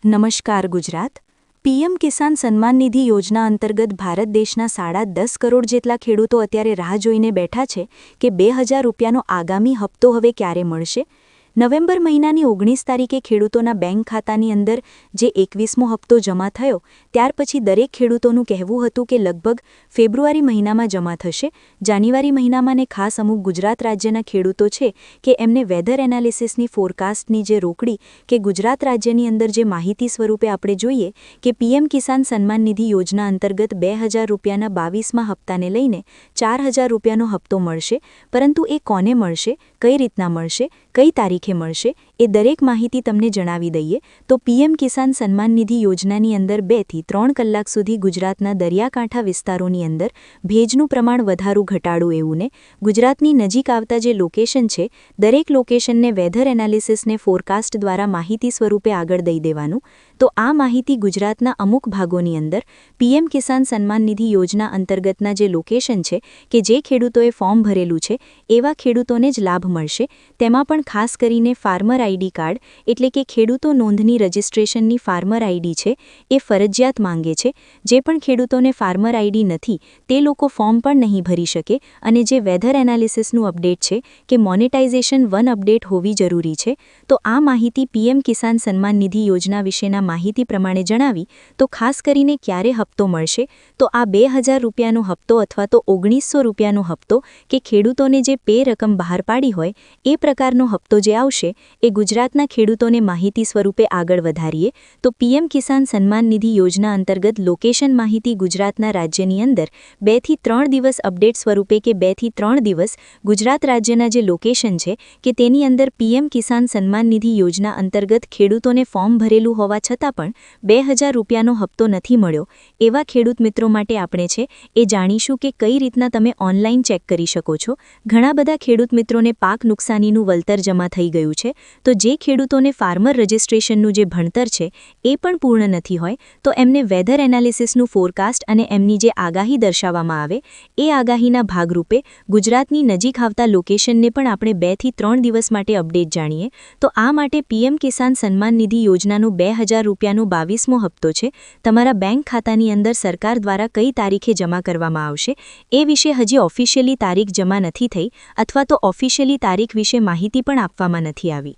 નમસ્કાર ગુજરાત। પીએમ કિસાન સન્માન નિધિ યોજના અંતર્ગત ભારત દેશના 10.5 કરોડ જેટલા ખેડૂતો અત્યારે રાહ જોઈને બેઠા છે કે 2000 રૂપિયાનો આગામી હપ્તો હવે ક્યારે મળશે। નવેમ્બર મહિનાની 19 તારીખે ખેડૂતોના બેંક ખાતાની અંદર જે 21મો હપ્તો જમા થયો ત્યાર પછી દરેક ખેડૂતોનું કહેવું હતું કે લગભગ ફેબ્રુઆરી મહિનામાં જમા થશે। જાન્યુઆરી મહિનામાં ને ખાસ અમુક ગુજરાત રાજ્યના ખેડૂતો છે કે એમને વેધર એનાલિસિસની ફોરકાસ્ટની જે રોકડી કે ગુજરાત રાજ્યની અંદર જે માહિતી સ્વરૂપે આપણે જોઈએ કે પીએમ કિસાન સન્માન નિધિ યોજના અંતર્ગત 2000 રૂપિયાના 22મા હપ્તાને લઈને 4000 રૂપિયાનો હપ્તો મળશે, પરંતુ એ કોને મળશે, કઈ રીતના મળશે, કઈ તારીખે મળશે એ દરેક માહિતી તમને જણાવી દઈએ તો પીએમ કિસાન સન્માન નિધિ યોજનાની અંદર 2 થી 3 કલાક સુધી ગુજરાતના દરિયાકાંઠા વિસ્તારોની અંદર ભેજનું પ્રમાણ વધારું ઘટાડું એવું ને ગુજરાતની નજીક આવતા જે લોકેશન છે દરેક લોકેશનને વેધર એનાલિસિસને ફોરકાસ્ટ દ્વારા માહિતી સ્વરૂપે આગળ દઈ દેવાનું। તો આ માહિતી ગુજરાતના અમુક ભાગોની અંદર પીએમ કિસાન સન્માન નિધિ યોજના અંતર્ગતના જે લોકેશન છે કે જે ખેડૂતોએ ફોર્મ ભરેલું છે એવા ખેડૂતોને જ લાભ મળશે। તેમાં પણ ખાસ કરીને ફાર્મર આઈડી કાર્ડ એટલે કે ખેડૂતો નોંધની રજિસ્ટ્રેશનની ફાર્મર આઈડી છે એ ફરજિયાત માંગે છે। જે પણ ખેડૂતોને ફાર્મર આઈડી નથી તે લોકો ફોર્મ પણ નહીં ભરી શકે અને જે વેધર એનાલિસિસનું અપડેટ છે કે મોનેટાઇઝેશન 1 અપડેટ હોવી જરૂરી છે। તો આ માહિતી પીએમ કિસાન સન્માન નિધિ યોજના વિશેના માહિતી પ્રમાણે જણાવી તો ખાસ કરીને ક્યારે હપ્તો મળશે તો આ 2000 રૂપિયાનો હપ્તો અથવા તો 1900 રૂપિયાનો હપ્તો કે ખેડૂતોને જે પે રકમ બહાર પાડી હોય એ પ્રકારનો હપ્તો જે આવશે એ ગુજરાતના ખેડૂતોને માહિતી સ્વરૂપે આગળ વધારીએ તો પીએમ કિસાન સન્માન નિધિ યોજના અંતર્ગત લોકેશન માહિતી ગુજરાતના રાજ્યની અંદર 2 થી 3 દિવસ અપડેટ સ્વરૂપે કે 2 થી 3 દિવસ ગુજરાત રાજ્યના જે લોકેશન છે કે તેની અંદર પીએમ કિસાન સન્માન નિધિ યોજના અંતર્ગત ખેડૂતોને ફોર્મ ભરેલું હોવા છતાં પણ 2000 રૂપિયાનો હપ્તો નથી મળ્યો એવા ખેડૂત મિત્રો માટે આપણે છે એ જાણીશું કે કઈ રીતના તમે ઓનલાઈન ચેક કરી શકો છો। ઘણા બધા ખેડૂત મિત્રોને પાક નુકસાનીનું વળતર જમા થઈ ગયું છે તો જે ખેડૂતોને ફાર્મર રજિસ્ટ્રેશનનું જે ભણતર છે એ પણ પૂર્ણ નથી હોય તો એમને વેધર એનાલિસિસનું ફોરકાસ્ટ અને એમની જે આગાહી દર્શાવવામાં આવે એ આગાહીના ભાગરૂપે ગુજરાતની નજીક આવતા લોકેશનને પણ આપણે 2 થી 3 દિવસ માટે અપડેટ જાણીએ તો આ માટે પીએમ કિસાન સન્માન નિધિ યોજનાનો 2000 રૂપિયાનો 22મો હપ્તો છે તમારા બેંક ખાતાની અંદર સરકાર દ્વારા કઈ તારીખે જમા કરવામાં આવશે એ વિશે હજી ઓફિશિયલી તારીખ જમા નથી થઈ અથવા તો ઓફિશિયલી તારીખ વિશે માહિતી પણ આપવામાં નથી આવી।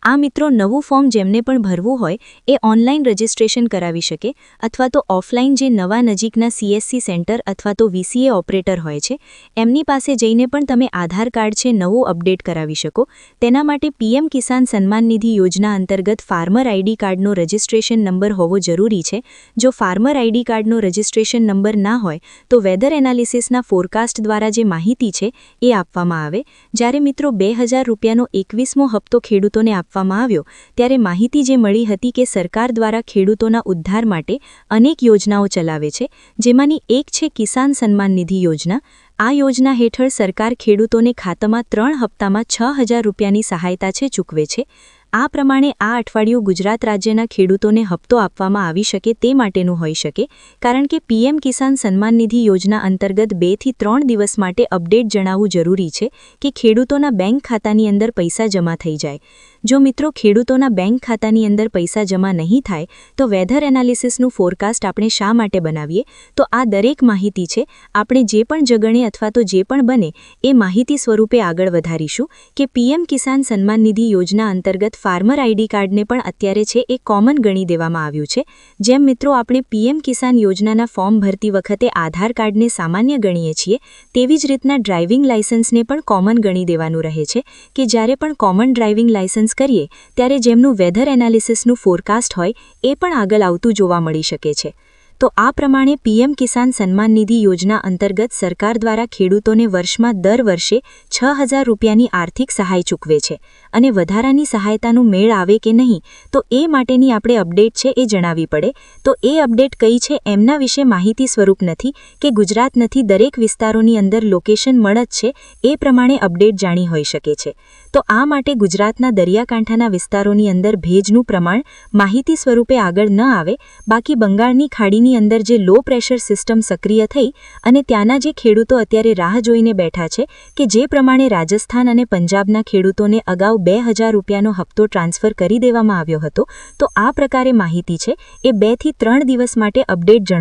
આ મિત્રો નવું ફોર્મ જેમને પણ ભરવું હોય એ ઓનલાઈન રજિસ્ટ્રેશન કરાવી શકે અથવા તો ઓફલાઈન જે નવા નજીકના સીએસસી સેન્ટર અથવા તો વીસીએ ઓપરેટર હોય છે એમની પાસે જઈને પણ તમે આધાર કાર્ડ છે નવું અપડેટ કરાવી શકો। તેના માટે પીએમ કિસાન સન્માન નિધિ યોજના અંતર્ગત ફાર્મર આઈડી કાર્ડનો રજિસ્ટ્રેશન નંબર હોવો જરૂરી છે। જો ફાર્મર આઈડી કાર્ડનો રજિસ્ટ્રેશન નંબર ના હોય તો વેધર એનાલિસિસના ફોરકાસ્ટ દ્વારા જે માહિતી છે એ આપવામાં આવે। જ્યારે મિત્રો 2000 રૂપિયાનો 21મો હપ્તો ખેડૂતોને આપવામાં આવ્યો ત્યારે માહિતી જે મળી હતી કે સરકાર દ્વારા ખેડૂતોના ઉદ્ધાર માટે અનેક યોજનાઓ ચલાવે છે જેમાંની એક છે કિસાન સન્માન નિધિ યોજના। આ યોજના હેઠળ સરકાર ખેડૂતોને ખાતામાં 3 હપ્તામાં 6000 રૂપિયાની સહાયતા છે ચૂકવે છે। આ પ્રમાણે આ અઠવાડિયું ગુજરાત રાજ્યના ખેડૂતોને હપ્તો આપવામાં આવી શકે તે માટેનું હોઈ શકે કારણ કે પીએમ કિસાન સન્માન નિધિ યોજના અંતર્ગત 2 થી 3 દિવસ માટે અપડેટ જણાવવું જરૂરી છે કે ખેડૂતોના બેંક ખાતાની અંદર પૈસા જમા થઈ જાય। જો મિત્રો ખેડૂતોના બેંક ખાતાની અંદર પૈસા જમા નહીં થાય તો વેધર એનાલિસિસનું ફોરકાસ્ટ આપણે શા માટે બનાવીએ તો આ દરેક માહિતી છે આપણે જે પણ જગણે અથવા તો જે પણ બને એ માહિતી સ્વરૂપે આગળ વધારીશું કે પીએમ કિસાન સન્માન નિધિ યોજના અંતર્ગત ફાર્મર આઈડી કાર્ડને પણ અત્યારે છે એ કોમન ગણી દેવામાં આવ્યું છે। જેમ મિત્રો આપણે પીએમ કિસાન યોજનાના ફોર્મ ભરતી વખતે આધાર કાર્ડને સામાન્ય ગણીએ છીએ તેવી જ રીતના ડ્રાઇવિંગ લાયસન્સને પણ કોમન ગણી દેવાનું રહે છે કે જ્યારે પણ કોમન ડ્રાઇવિંગ લાયસન્સ કરીએ ત્યારે જેમનું વેધર એનાલિસિસનું ફોરકાસ્ટ હોય એ પણ આગળ આવતું જોવા મળી શકે છે। તો આ પ્રમાણે પીએમ કિસાન સન્માન નિધિ યોજના અંતર્ગત સરકાર દ્વારા ખેડૂતોને વર્ષમાં દર વર્ષે 6000 રૂપિયાની આર્થિક સહાય ચૂકવે છે અને વધારાની સહાયતાનું મેળ આવે કે નહીં તો એ માટેની આપણે અપડેટ છે એ જણાવી પડે। તો એ અપડેટ કઈ છે એમના વિશે માહિતી સ્વરૂપ નથી કે ગુજરાત નથી દરેક વિસ્તારોની અંદર લોકેશન મળત છે એ પ્રમાણે અપડેટ જાણી હોઈ શકે છે। તો આ માટે ગુજરાતના દરિયાકાંઠાના વિસ્તારોની અંદર ભેજનું પ્રમાણ માહિતી સ્વરૂપે આગળ ન આવે, બાકી બંગાળની ખાડીની અંદર જે લો પ્રેશર સિસ્ટમ સક્રિય થઈ અને ત્યાંના જે ખેડૂતો અત્યારે રાહ જોઈને બેઠા છે કે જે પ્રમાણે રાજસ્થાન અને પંજાબના ખેડૂતોને અગાઉ 2000 રૂપિયાનો હપ્તો ટ્રાન્સફર કરી દેવામાં આવ્યો હતો, તો આ પ્રકારે માહિતી છે એ 2 થી 3 દિવસ માટે અપડેટ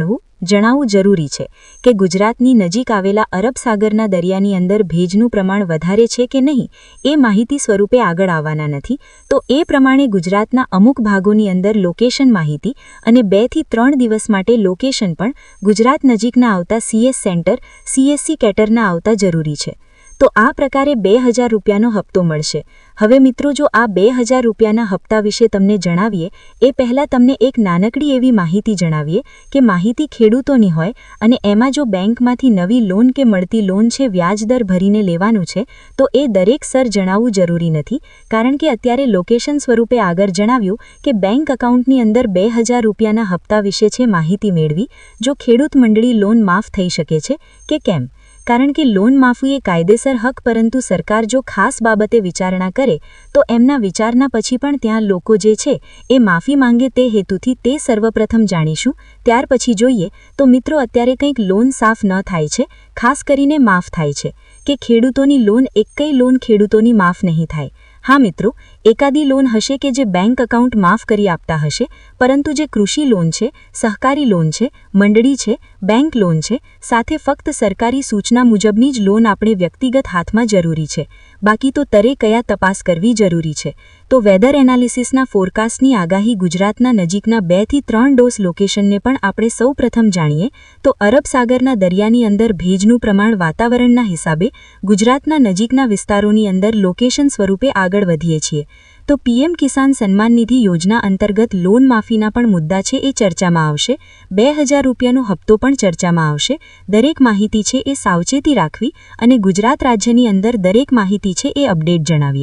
જણાવવું જરૂરી છે કે ગુજરાતની નજીક આવેલા અરબ સાગરના દરિયાની અંદર ભેજનું પ્રમાણ વધારે છે કે નહીં એ માહિતી સ્વરૂપે આગળ આવવાના નથી. તો એ પ્રમાણે ગુજરાતના અમુક ભાગોની અંદર લોકેશન માહિતી અને 2 થી 3 દિવસ માટે લોકેશન પણ ગુજરાત નજીકના આવતા CS સેન્ટર CSC કેટરના આવતા જરૂરી છે. તો આ પ્રકારે 2000 રૂપિયાનો હપ્તો મળશે. હવે મિત્રો, જો આ 2000 રૂપિયાના હપ્તા વિશે તમને જણાવીએ એ પહેલાં તમને એક નાનકડી એવી માહિતી જણાવીએ કે માહિતી ખેડૂતોની હોય અને એમાં જો બેંકમાંથી નવી લોન કે મળતી લોન છે વ્યાજદર ભરીને લેવાનું છે તો એ દરેક સર જણાવવું જરૂરી નથી, કારણ કે અત્યારે લોકેશન સ્વરૂપે આગળ જણાવ્યું કે બેંક એકાઉન્ટની અંદર 2000 રૂપિયાના હપ્તા વિશે છે માહિતી મેળવી જો ખેડૂત મંડળી લોન માફ થઈ શકે છે કે કેમ, કારણ કે લોન માફી એ કાયદેસર હક, પરંતુ સરકાર જો ખાસ બાબતે વિચારણા કરે તો એમના વિચારના પછી પણ ત્યાં લોકો જે છે એ માફી માંગે તે હેતુથી તે સર્વપ્રથમ જાણીશું. ત્યાર પછી જોઈએ તો મિત્રો, અત્યારે કંઈક લોન સાફ ન થાય છે, ખાસ કરીને માફ થાય છે કે ખેડૂતોની લોન, એકેય લોન ખેડૂતોની માફ નહીં થાય. હા મિત્રો, એકાદી લોન હશે કે જે બેંક એકાઉન્ટ માફ કરી આપતા હશે, પરંતુ જે કૃષિ લોન છે, સહકારી લોન છે, મંડળી છે, બેંક લોન છે, સાથે ફક્ત સરકારી સૂચના મુજબની જ લોન આપણે વ્યક્તિગત હાથમાં જરૂરી છે. બાકી તો તરે કયા તપાસ કરવી જરૂરી છે. તો વેધર એનાલિસિસના ફોરકાસ્ટની આગાહી ગુજરાતના નજીકના 2 થી 3 ડોસ લોકેશનને પણ આપણે સૌ પ્રથમ જાણીએ તો અરબ સાગરના દરિયાની અંદર ભેજનું પ્રમાણ વાતાવરણના હિસાબે ગુજરાતના નજીકના વિસ્તારોની અંદર લોકેશન સ્વરૂપે આગળ વધીએ છીએ. તો PM કિસાન સન્માન નિધિ યોજના અંતર્ગત લોન માફીના પણ મુદ્દા છે એ ચર્ચામાં આવશે. 2000 રૂપિયાનો હપ્તો પણ ચર્ચામાં આવશે. દરેક માહિતી છે એ સાવચેતી રાખવી અને ગુજરાત રાજ્યની અંદર દરેક માહિતી છે એ અપડેટ જણાવીએ.